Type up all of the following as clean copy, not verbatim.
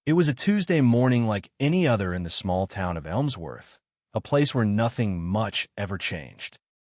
It was a Tuesday morning like any other in the small town of Elmsworth, a place where nothing much ever changed.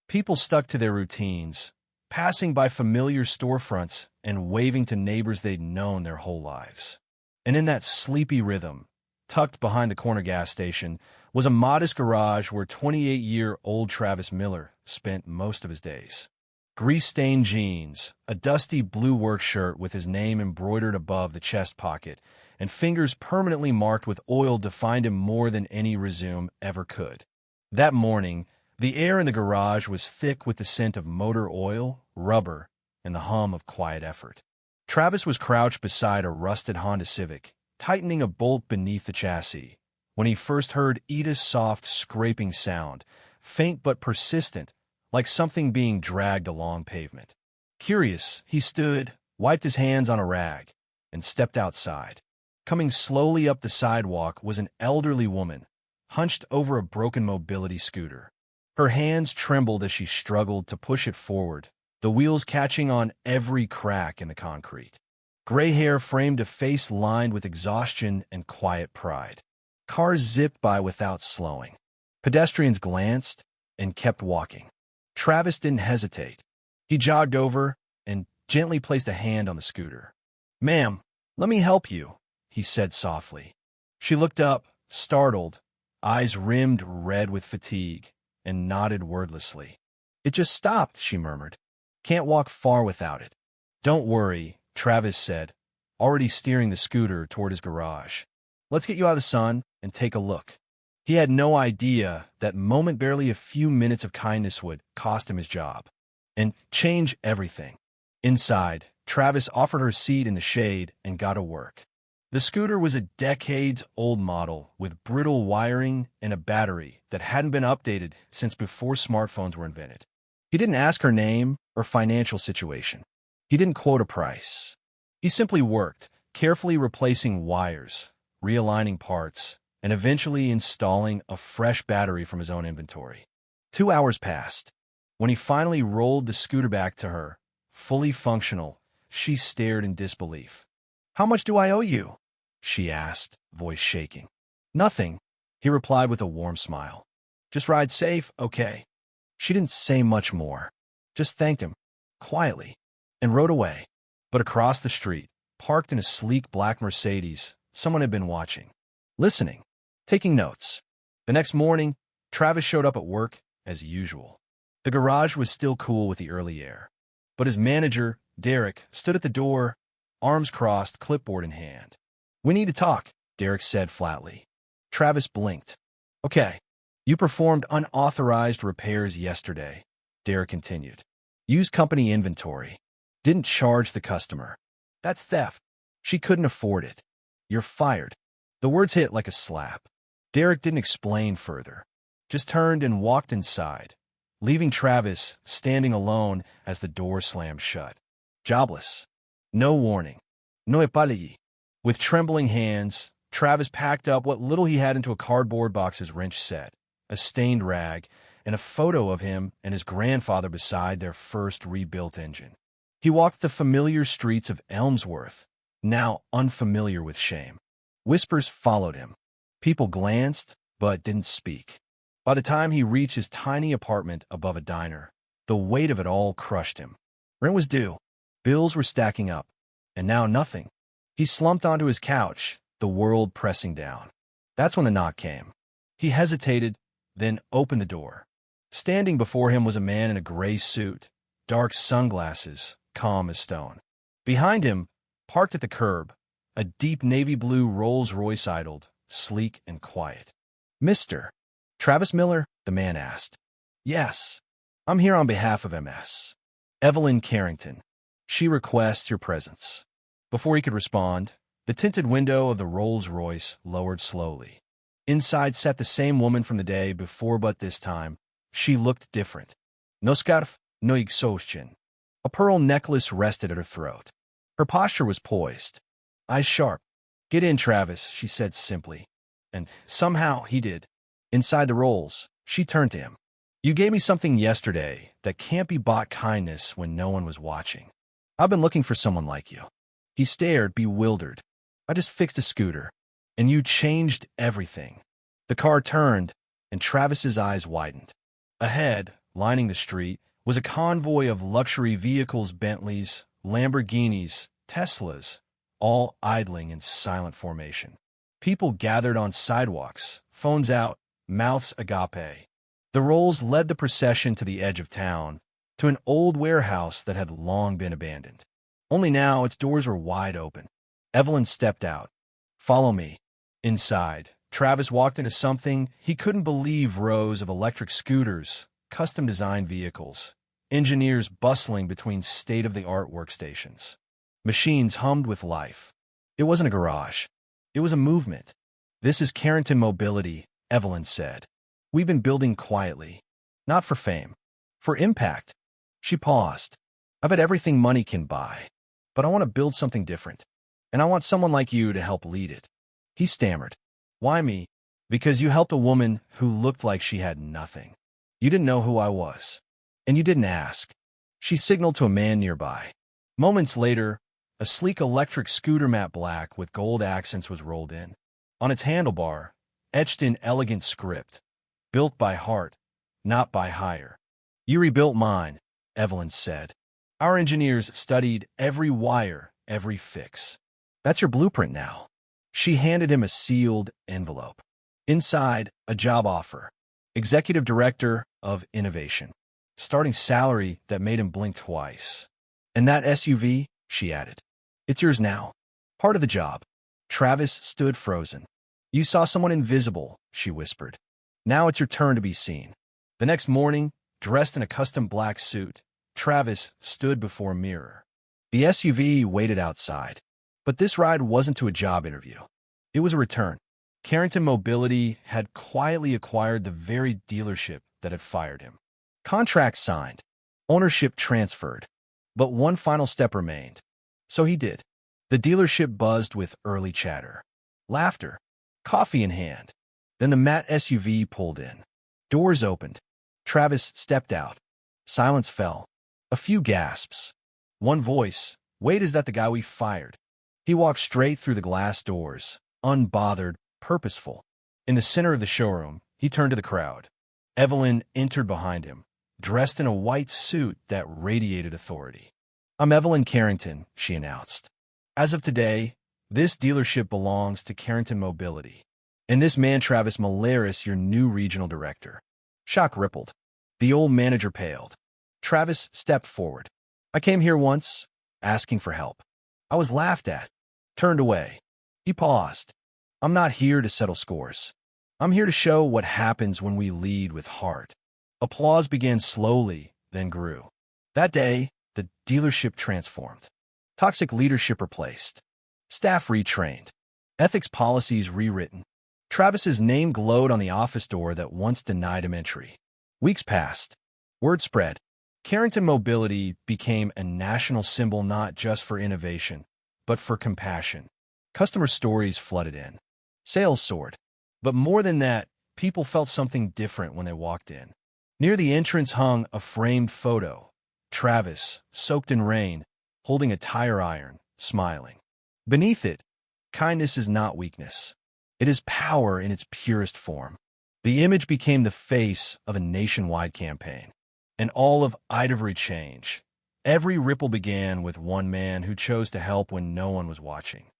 People stuck to their routines, passing by familiar storefronts and waving to neighbors they'd known their whole lives. And in that sleepy rhythm, tucked behind the corner gas station, was a modest garage where 28-year-old Travis Miller spent most of his days. Grease-stained jeans, a dusty blue work shirt with his name embroidered above the chest pocket, and fingers permanently marked with oil defined him more than any resume ever could. That morning, the air in the garage was thick with the scent of motor oil, rubber, and the hum of quiet effort. Travis was crouched beside a rusted Honda Civic, tightening a bolt beneath the chassis, when he first heard Ida's soft, scraping sound, faint but persistent, like something being dragged along pavement. Curious, he stood, wiped his hands on a rag, and stepped outside. Coming slowly up the sidewalk was an elderly woman, hunched over a broken mobility scooter. Her hands trembled as she struggled to push it forward, the wheels catching on every crack in the concrete. Gray hair framed a face lined with exhaustion and quiet pride. Cars zipped by without slowing. Pedestrians glanced and kept walking. Travis didn't hesitate. He jogged over and gently placed a hand on the scooter. "Ma'am, let me help you," he said softly. She looked up, startled, eyes rimmed red with fatigue, and nodded wordlessly. "It just stopped," she murmured. "Can't walk far without it." "Don't worry," Travis said, already steering the scooter toward his garage. "Let's get you out of the sun and take a look." He had no idea that moment, barely a few minutes of kindness would cost him his job and change everything. Inside, Travis offered her a seat in the shade and got to work. The scooter was a decades-old model with brittle wiring and a battery that hadn't been updated since before smartphones were invented. He didn't ask her name or financial situation. He didn't quote a price. He simply worked, carefully replacing wires, realigning parts, and eventually installing a fresh battery from his own inventory. 2 hours passed. When he finally rolled the scooter back to her, fully functional, she stared in disbelief. "How much do I owe you?" she asked, voice shaking. "Nothing," he replied with a warm smile. "Just ride safe, okay?" She didn't say much more, just thanked him, quietly, and rode away. But across the street, parked in a sleek black Mercedes, someone had been watching, listening, taking notes. The next morning, Travis showed up at work as usual. The garage was still cool with the early air, but his manager, Derek, stood at the door, arms crossed, clipboard in hand. "We need to talk," Derek said flatly. Travis blinked. "Okay. You performed unauthorized repairs yesterday," Derek continued. "Used company inventory. Didn't charge the customer. That's theft. She couldn't afford it. You're fired." The words hit like a slap. Derek didn't explain further, just turned and walked inside, leaving Travis standing alone as the door slammed shut. Jobless. No warning. No apology. With trembling hands, Travis packed up what little he had into a cardboard box his wrench set, a stained rag, and a photo of him and his grandfather beside their first rebuilt engine. He walked the familiar streets of Elmsworth, now unfamiliar with shame. Whispers followed him. People glanced, but didn't speak. By the time he reached his tiny apartment above a diner, the weight of it all crushed him. Rent was due. Bills were stacking up. And now nothing. He slumped onto his couch, the world pressing down. That's when the knock came. He hesitated, then opened the door. Standing before him was a man in a gray suit, dark sunglasses, calm as stone. Behind him, parked at the curb, a deep navy blue Rolls-Royce idled, sleek and quiet. "Mr. Travis Miller?" the man asked. "Yes. I'm here on behalf of MS. Evelyn Carrington. She requests your presence." Before he could respond, the tinted window of the Rolls-Royce lowered slowly. Inside sat the same woman from the day before, but this time, she looked different. No scarf, no exhaustion. A pearl necklace rested at her throat. Her posture was poised, eyes sharp. "Get in, Travis," she said simply. And somehow he did. Inside the Rolls, she turned to him. "You gave me something yesterday that can't be bought, kindness when no one was watching. I've been looking for someone like you." He stared, bewildered. I just fixed a scooter, and you changed everything. The car turned, and Travis's eyes widened. Ahead, lining the street, was a convoy of luxury vehicles, Bentleys, Lamborghinis, Teslas, all idling in silent formation. People gathered on sidewalks, phones out, mouths agape. The Rolls led the procession to the edge of town, to an old warehouse that had long been abandoned. Only now its doors were wide open. Evelyn stepped out. "Follow me." Inside, Travis walked into something he couldn't believe: rows of electric scooters, custom-designed vehicles, engineers bustling between state-of-the-art workstations. Machines hummed with life. It wasn't a garage. It was a movement. "This is Carrington Mobility," Evelyn said. "We've been building quietly. Not for fame. For impact." She paused. "I've had everything money can buy. But I want to build something different. And I want someone like you to help lead it." He stammered. "Why me?" "Because you helped a woman who looked like she had nothing. You didn't know who I was. And you didn't ask." She signaled to a man nearby. Moments later, a sleek electric scooter, matte black with gold accents, was rolled in. On its handlebar, etched in elegant script, "Built by heart, not by hire." "You rebuilt mine," Evelyn said. "Our engineers studied every wire, every fix. That's your blueprint now." She handed him a sealed envelope. Inside, a job offer. Executive Director of Innovation. Starting salary that made him blink twice. "And that SUV," she added. "It's yours now. Part of the job." Travis stood frozen. "You saw someone invisible," she whispered. "Now it's your turn to be seen." The next morning, dressed in a custom black suit, Travis stood before a mirror. The SUV waited outside. But this ride wasn't to a job interview. It was a return. Carrington Mobility had quietly acquired the very dealership that had fired him. Contract signed. Ownership transferred. But one final step remained. So he did. The dealership buzzed with early chatter. Laughter. Coffee in hand. Then the matte SUV pulled in. Doors opened. Travis stepped out. Silence fell. A few gasps. One voice. "Wait, is that the guy we fired?" He walked straight through the glass doors, unbothered, purposeful. In the center of the showroom, he turned to the crowd. Evelyn entered behind him, dressed in a white suit that radiated authority. "I'm Evelyn Carrington," she announced. "As of today, this dealership belongs to Carrington Mobility. And this man, Travis Malaris, your new regional director." Shock rippled. The old manager paled. Travis stepped forward. "I came here once, asking for help. I was laughed at. Turned away." He paused. "I'm not here to settle scores. I'm here to show what happens when we lead with heart." Applause began slowly, then grew. That day, the dealership transformed. Toxic leadership replaced. Staff retrained. Ethics policies rewritten. Travis's name glowed on the office door that once denied him entry. Weeks passed. Word spread. Carrington Mobility became a national symbol, not just for innovation, but for compassion. Customer stories flooded in. Sales soared. But more than that, people felt something different when they walked in. Near the entrance hung a framed photo. Travis, soaked in rain, holding a tire iron, smiling. Beneath it, "Kindness is not weakness. It is power in its purest form." The image became the face of a nationwide campaign. And all of Ivory change. Every ripple began with one man who chose to help when no one was watching.